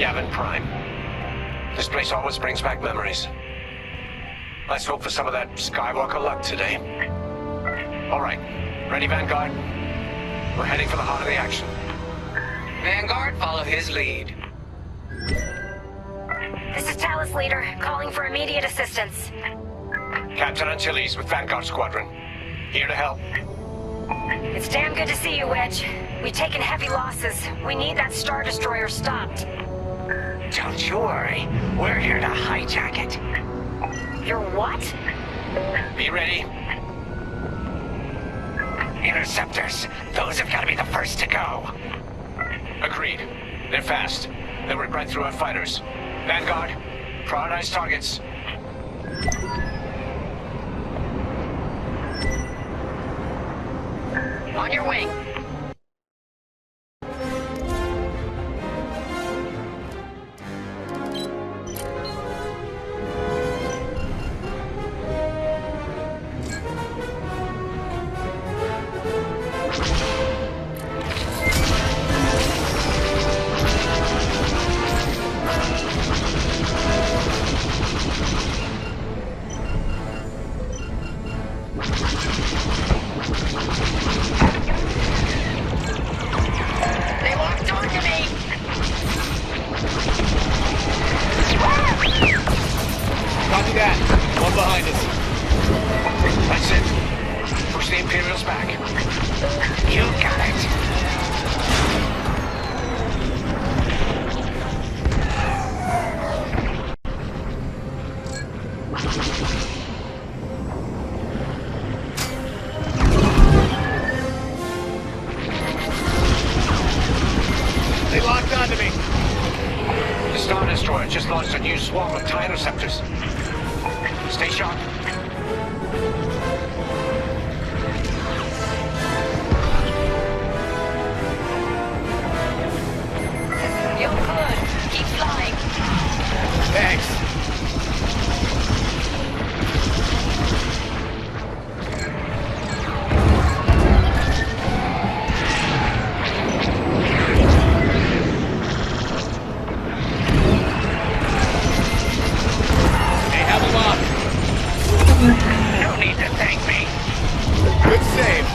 Yavin Prime. This place always brings back memories. Let's hope for some of that Skywalker luck today. All right, ready, Vanguard? We're heading for the heart of the action. Vanguard, follow his lead. This is Talus Leader, calling for immediate assistance. Captain Antilles with Vanguard Squadron. Here to help. It's damn good to see you, Wedge. We've taken heavy losses. We need that Star Destroyer stopped. Don't you worry. We're here to hijack it. You're what? Be ready. Interceptors. Those have got to be the first to go. Agreed. They're fast. They'll rip right through our fighters. Vanguard, prioritize targets. On your wing. Copy that. One behind us. That's it. Push the Imperials back. You got it. They locked onto me. The Star Destroyer just launched a new swarm of TIE interceptors. Stay sharp. You're good. Keep flying. Thanks. No need to thank me. Good save.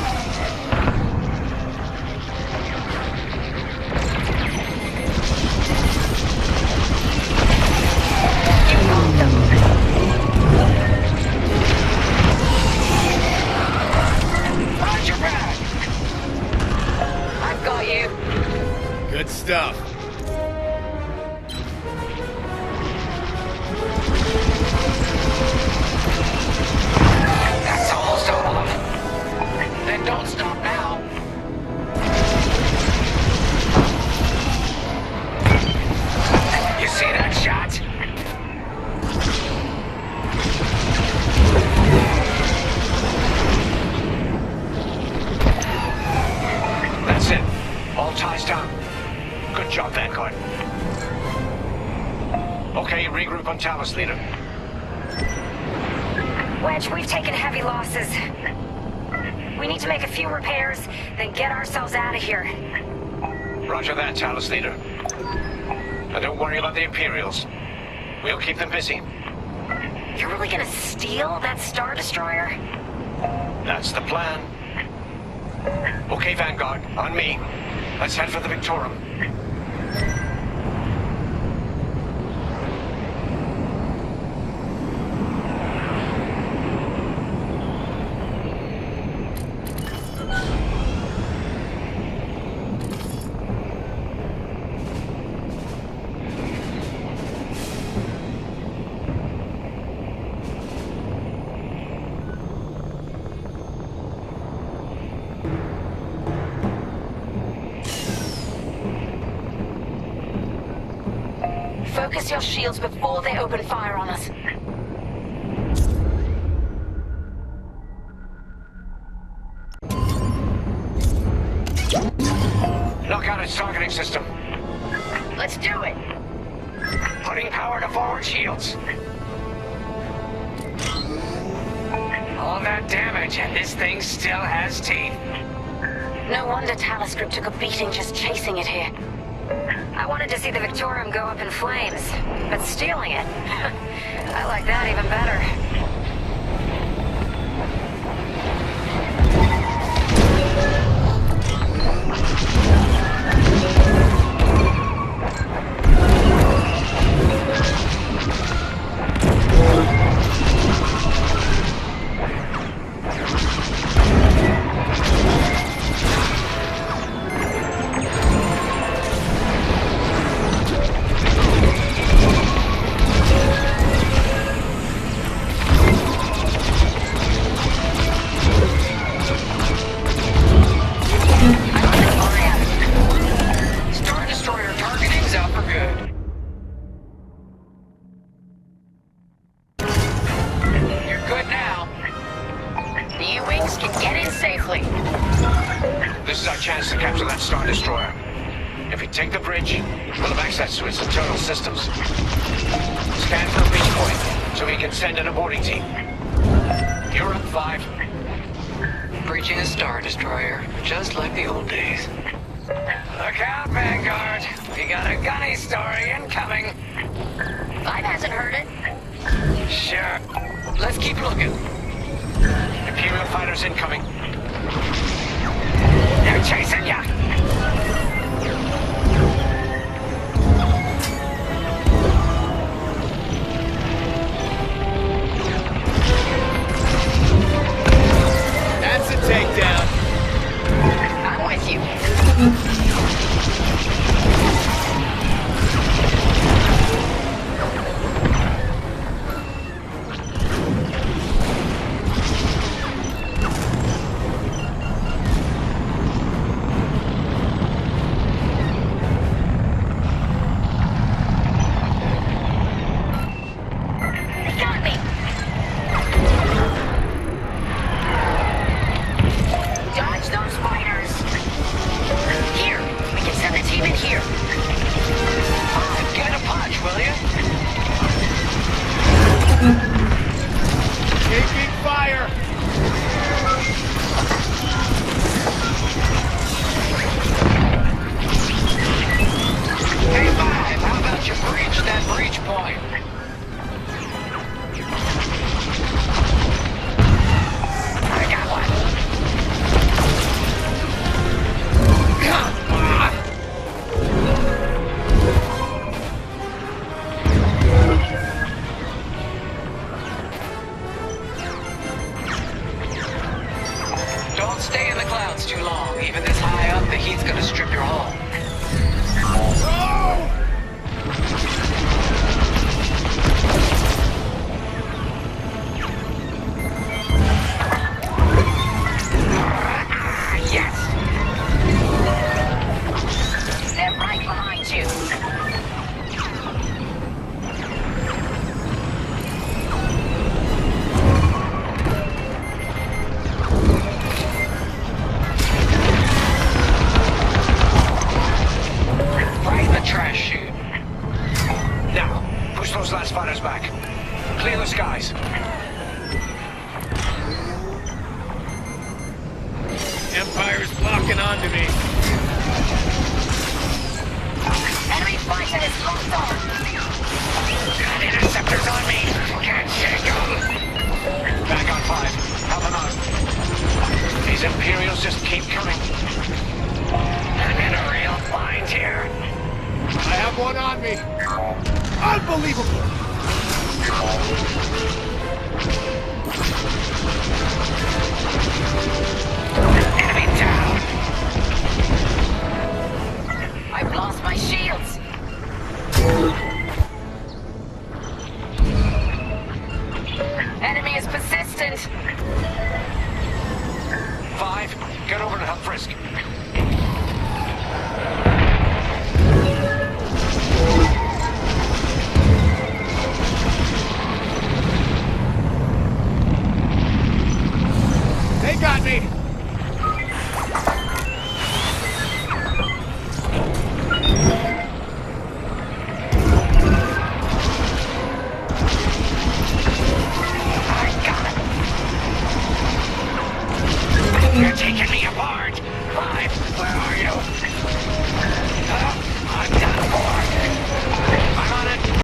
Watch your back. I've got you. Good stuff. That's almost off. Then don't stop now. You see that shot? That's it. All ties down. Good job, Vanguard. Okay, regroup on Talus, Leader. Wedge, we've taken heavy losses. We need to make a few repairs, then get ourselves out of here. Roger that, Talus, Leader. Now don't worry about the Imperials. We'll keep them busy. You're really gonna steal that Star Destroyer? That's the plan. Okay, Vanguard, on me. Let's head for the Victorium. Focus your shields before they open fire on us. Knock out its targeting system. Let's do it. Putting power to forward shields. All that damage, and this thing still has teeth. No wonder Talus Group took a beating just chasing it here. I wanted to see the Victorium go up in flames, but stealing it, I like that even better. This is our chance to capture that Star Destroyer. If we take the bridge, we'll have access to its internal systems. Scan for a beach point, so we can send an aborting team. You're up, 5. Breaching a Star Destroyer, just like the old days. Look out, Vanguard! We got a gunny story incoming. 5 hasn't heard it. Sure. Let's keep looking. Imperial fighters incoming. They're chasing ya! That's a takedown. I'm with you. Taking fire! Hey, 5, how about you breach that breach point? I got one. Don't stay in the clouds too long. Even this high up, the heat's gonna strip your hull. Yes! They're right behind you. Right in the trash chute. Now, push those last fighters back. Clear the skies. Empire's locking onto me. Enemy fighter is locked on. Got interceptors on me. Can't shake them. Back on 5. Help them out. These Imperials just keep coming. I'm in a real bind here. I have one on me. Unbelievable! Enemy down. I've lost my shields.